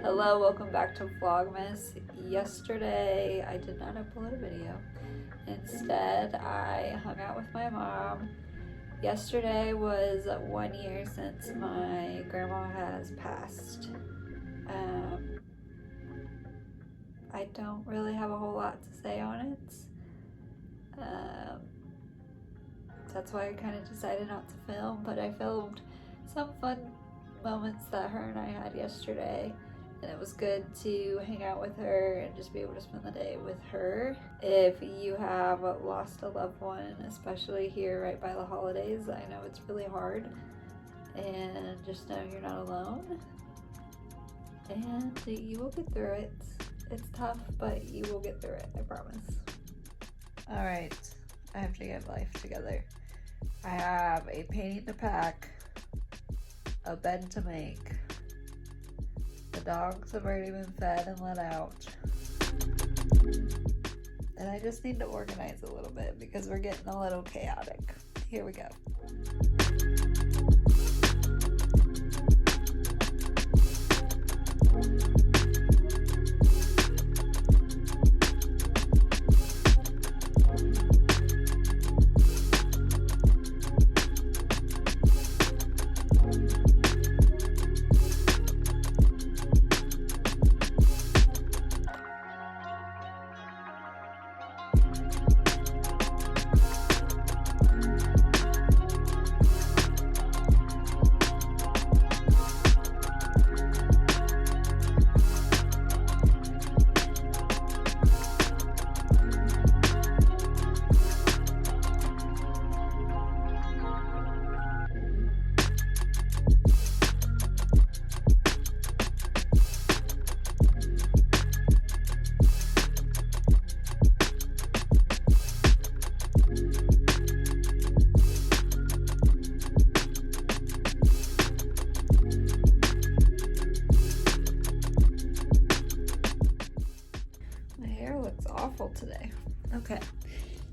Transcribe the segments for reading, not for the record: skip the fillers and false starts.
Hello, welcome back to Vlogmas. Yesterday I did not upload a video. Instead, I hung out with my mom. Yesterday was 1 year since my grandma has passed. I don't really have a whole lot to say on it. That's why I kind of decided not to film, but I filmed some fun moments that her and I had yesterday, and it was good to hang out with her and just be able to spend the day with her. If you have lost a loved one, especially here right by the holidays, I know it's really hard, and just know you're not alone, and you will get through it. It's tough, but you will get through it, I promise. All right, I have to get life together. I have a painting to pack, a bed to make. The dogs have already been fed and let out. And I just need to organize a little bit because we're getting a little chaotic. Here we go. Awful today. Okay,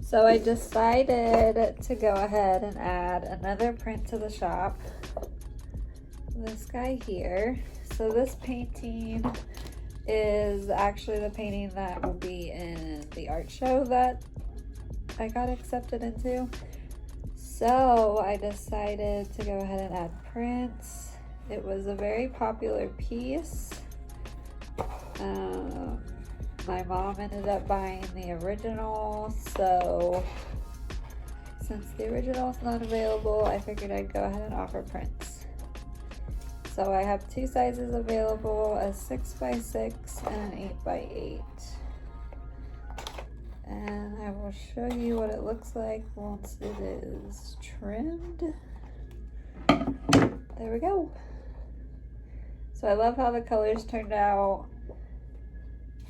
so I decided to go ahead and add another print to the shop. This guy here. So this painting is actually the painting that will be in the art show that I got accepted into. So I decided to go ahead and add prints. It was a very popular piece. My mom ended up buying the original, so since the original is not available, I figured I'd go ahead and offer prints. So I have two sizes available, a 6x6 and an 8x8. And I will show you what it looks like once it is trimmed. There we go. So I love how the colors turned out.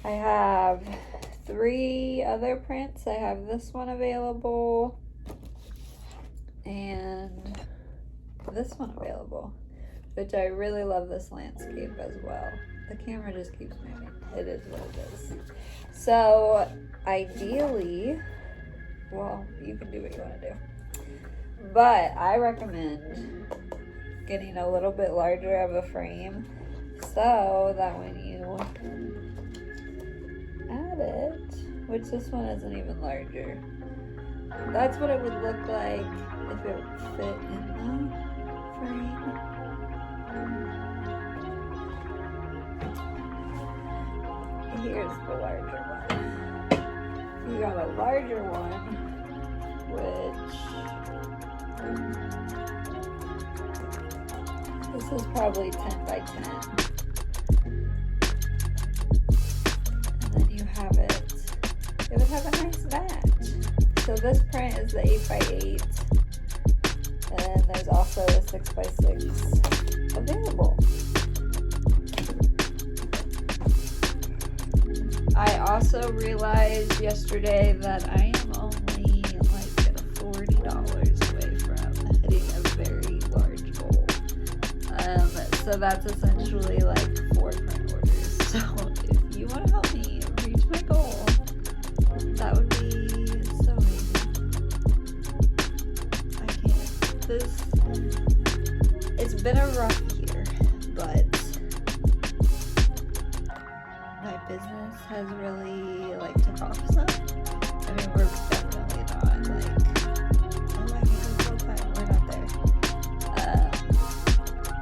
I have 3 other prints. I have this one available and this one available, which I really love this landscape as well. The camera just keeps moving. It is what it is. So ideally, well, you can do what you want to do, but I recommend getting a little bit larger of a frame so that when you add it, which this one isn't even larger, that's what it would look like if it would fit in the frame. Here's the larger one. You got a larger one, which this is probably 10 by 10. It would have a nice match. So this print is the 8x8, and then there's also a 6x6 available. I also realized yesterday that I am only like $40 away from hitting a very large goal. So that's essentially like 4 print orders. So if you want to help me reach my goal, that would be so amazing. I can't. It's been a rough year, but business has really like took off some. I mean, we're definitely not like, oh, I can go full time. We're not there.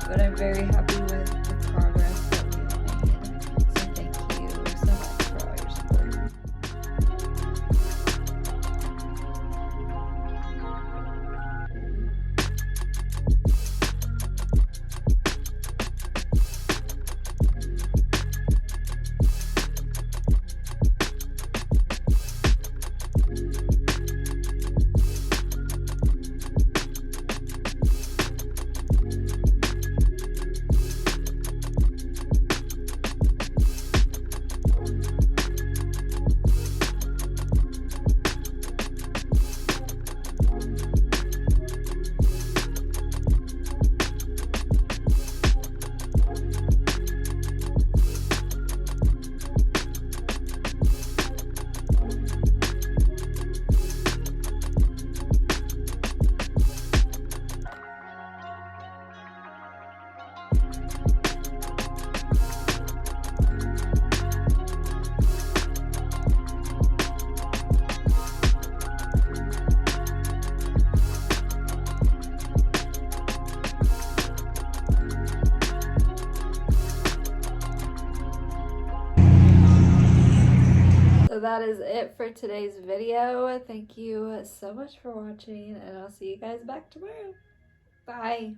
But I'm very happy with the progress that we've made. So thank you so much for all your support. So that is it for today's video. Thank you so much for watching, and I'll see you guys back tomorrow. Bye.